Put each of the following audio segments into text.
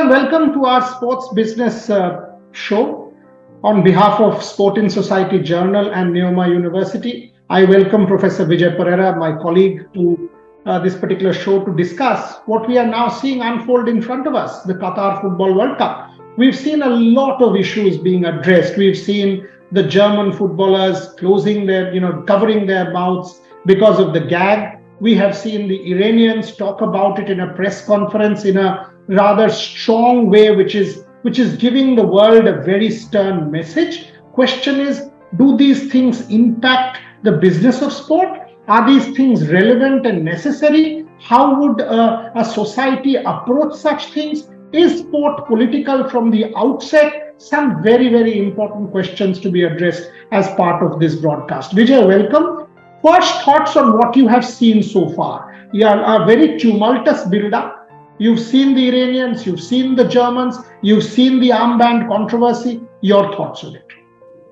and welcome to our sports business show. On behalf of Sport in Society Journal and Neoma University, I welcome Professor Vijay Pereira, my colleague, to this particular show to discuss what we are now seeing unfold in front of us, the Qatar Football World Cup. We've seen a lot of issues being addressed. We've seen the German footballers closing their, covering their mouths because of the gag. We have seen the Iranians talk about it in a press conference in a rather strong way, which is giving the world a very stern message. Question is, do these things impact the business of sport? Are these things relevant and necessary? How would a society approach such things? Is sport political from the outset? Some very, very important questions to be addressed as part of this broadcast. Vijay, welcome. First thoughts on what you have seen so far. You are a very tumultuous build-up. You've seen the Iranians, you've seen the Germans, you've seen the armband controversy. Your thoughts on it?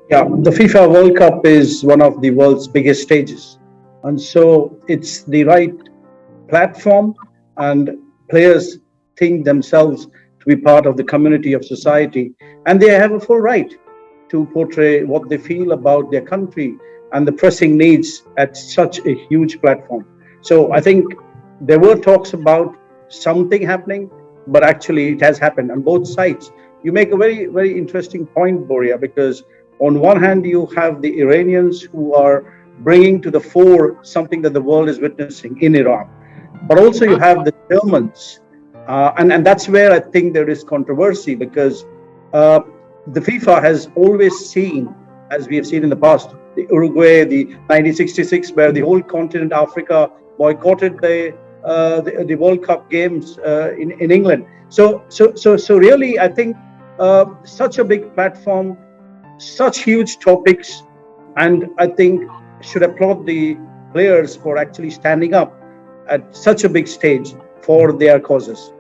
Yeah, the FIFA World Cup is one of the world's biggest stages. And so it's the right platform, and players think themselves to be part of the community of society. And they have a full right to portray what they feel about their country and the pressing needs at such a huge platform. So I think there were talks about something happening, but actually it has happened on both sides. You make a very, very interesting point, Boria, because on one hand, you have the Iranians who are bringing to the fore something that the world is witnessing in Iran. But also you have the Germans. And that's where I think there is controversy, because the FIFA has always seen, as we have seen in the past, the Uruguay, the 1966, where the whole continent, Africa, boycotted the World Cup games in England. So really, I think such a big platform, such huge topics, and I think should applaud the players for actually standing up at such a big stage for their causes.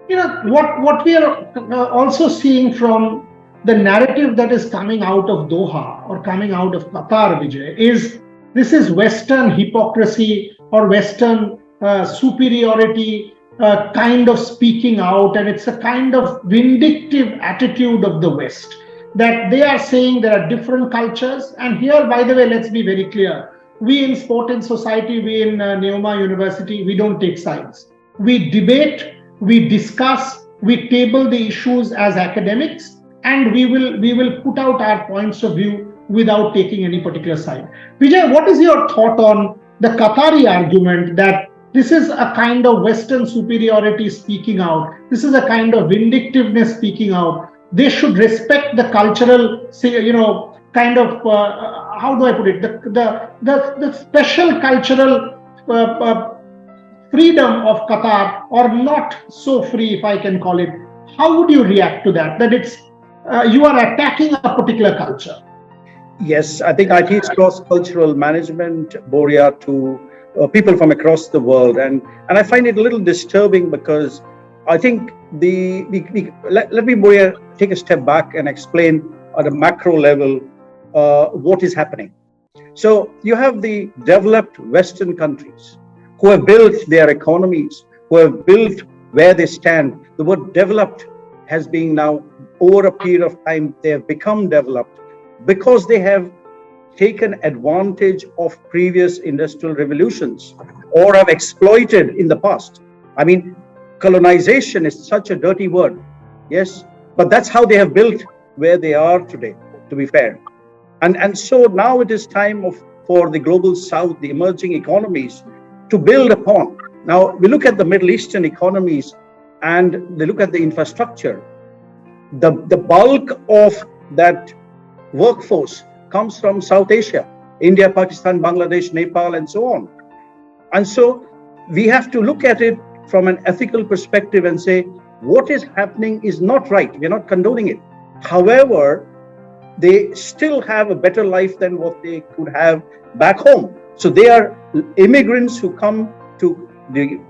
What we are also seeing from the narrative that is coming out of Doha or coming out of Qatar, Vijay, is this is Western hypocrisy or Western superiority kind of speaking out, and it's a kind of vindictive attitude of the West, that they are saying there are different cultures. And here, by the way, let's be very clear. We in Sport and Society, we in Neoma University, we don't take sides. We debate, we discuss, we table the issues as academics, and we will put out our points of view without taking any particular side. Vijay, what is your thought on the Qatari argument that this is a kind of Western superiority speaking out? This is a kind of vindictiveness speaking out. They should respect the cultural, kind of, how do I put it? The special cultural freedom of Qatar, or not so free, if I can call it. How would you react to that? That it's you are attacking a particular culture. Yes, I think I teach cross-cultural management, Boria, to people from across the world, and I find it a little disturbing, because I think let me, Boria, take a step back and explain at a macro level what is happening. So you have the developed Western countries who have built their economies, who have built where they stand. The word developed has been now, over a period of time, they have become developed because they have taken advantage of previous industrial revolutions or have exploited in the past. I mean, colonization is such a dirty word, yes, but that's how they have built where they are today, to be fair. And so now it is time for the global South, the emerging economies, to build upon. Now, we look at the Middle Eastern economies and they look at the infrastructure. The bulk of that workforce comes from South Asia, India, Pakistan, Bangladesh, Nepal, and so on. And so we have to look at it from an ethical perspective and say, what is happening is not right. We're not condoning it. However, they still have a better life than what they could have back home. So they are immigrants who come to the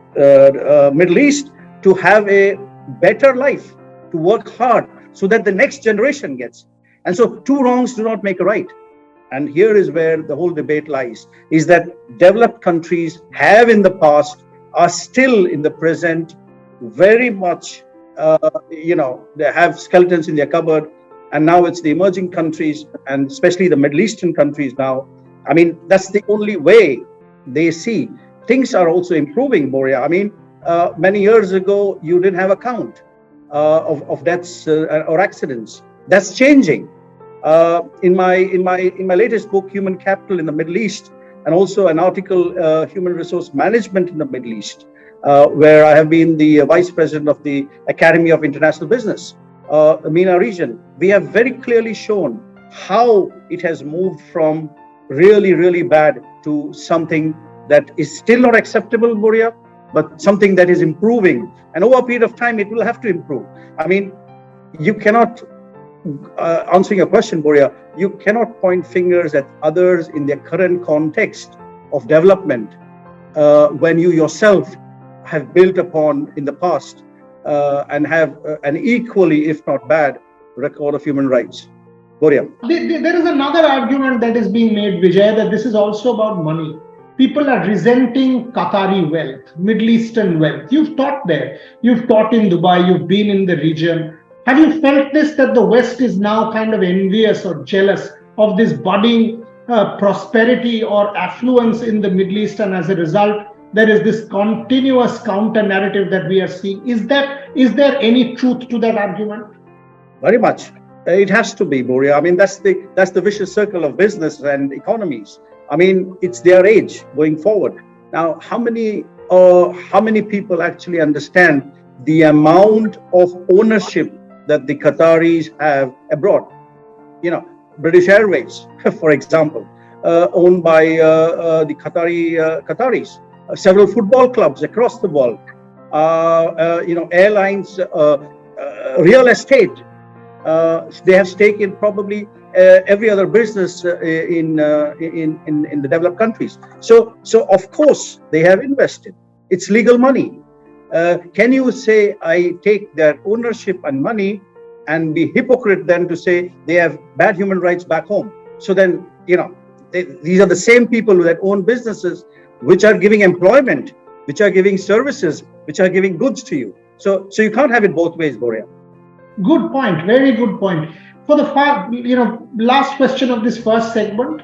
Middle East to have a better life, to work hard so that the next generation gets. And so two wrongs do not make a right. And here is where the whole debate lies, is that developed countries have in the past, are still in the present, very much they have skeletons in their cupboard, and now it's the emerging countries and especially the Middle Eastern countries now. I mean, that's the only way they see. Things are also improving, Boria. I mean, many years ago, you didn't have a count of deaths or accidents. That's changing. In my latest book, Human Capital in the Middle East, and also an article, Human Resource Management in the Middle East, where I have been the vice president of the Academy of International Business, the MENA region. We have very clearly shown how it has moved from really, really bad to something that is still not acceptable, Boria, but something that is improving. And over a period of time, it will have to improve. I mean, you cannot, answering your question, Boria, you cannot point fingers at others in their current context of development when you yourself have built upon in the past and have an equally, if not bad, record of human rights. Boria. There is another argument that is being made, Vijay, that this is also about money. People are resenting Qatari wealth, Middle Eastern wealth. You've taught there. You've taught in Dubai. You've been in the region. Have you felt this, that the West is now kind of envious or jealous of this budding prosperity or affluence in the Middle East, and as a result, there is this continuous counter narrative that we are seeing? Is there any truth to that argument? Very much. It has to be, Boria. I mean, that's the vicious circle of business and economies. I mean, it's their age going forward. Now, how many people actually understand the amount of ownership that the Qataris have abroad? You know, British Airways, for example, owned by the Qataris. Several football clubs across the world. Airlines, real estate. They have stake in probably every other business in the developed countries. So of course they have invested. It's legal money. Can you say I take their ownership and money and be hypocrite then to say they have bad human rights back home? So then, these are the same people that own businesses which are giving employment, which are giving services, which are giving goods to you. So you can't have it both ways, Boria. Good point. Very good point. For the last question of this first segment,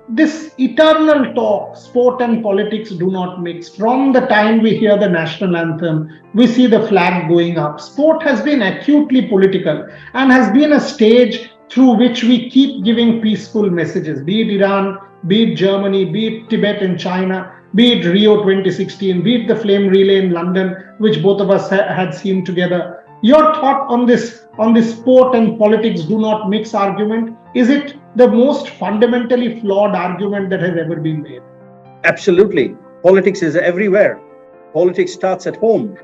this eternal talk, sport and politics do not mix. From the time we hear the national anthem, we see the flag going up. Sport has been acutely political and has been a stage through which we keep giving peaceful messages, be it Iran, be it Germany, be it Tibet and China, be it Rio 2016, be it the flame relay in London, which both of us had seen together. Your thought on this sport and politics do not mix argument, is it the most fundamentally flawed argument that has ever been made? Absolutely. Politics is everywhere. Politics starts at home.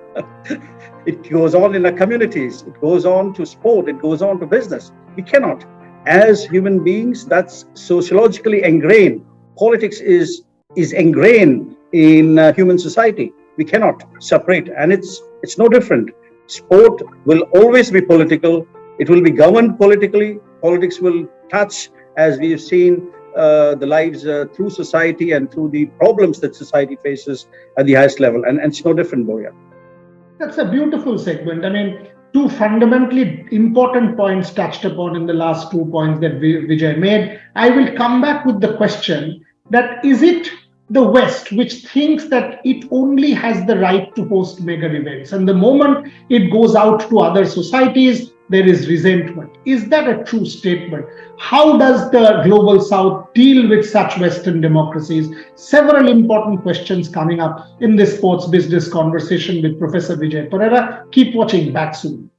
It goes on in our communities. It goes on to sport. It goes on to business. We cannot. As human beings, that's sociologically ingrained. Politics is ingrained in human society. We cannot separate. And it's no different. Sport will always be political. It will be governed politically. Politics will touch, as we have seen, the lives through society and through the problems that society faces at the highest level. And it's no different, Boria. That's a beautiful segment. I mean, two fundamentally important points touched upon in the last 2 points that Vijay made. I will come back with the question that is it the West which thinks that it only has the right to host mega events, and the moment it goes out to other societies, there is resentment. Is that a true statement? How does the Global South deal with such Western democracies? Several important questions coming up in this sports business conversation with Professor Vijay Pereira. Keep watching. Back soon.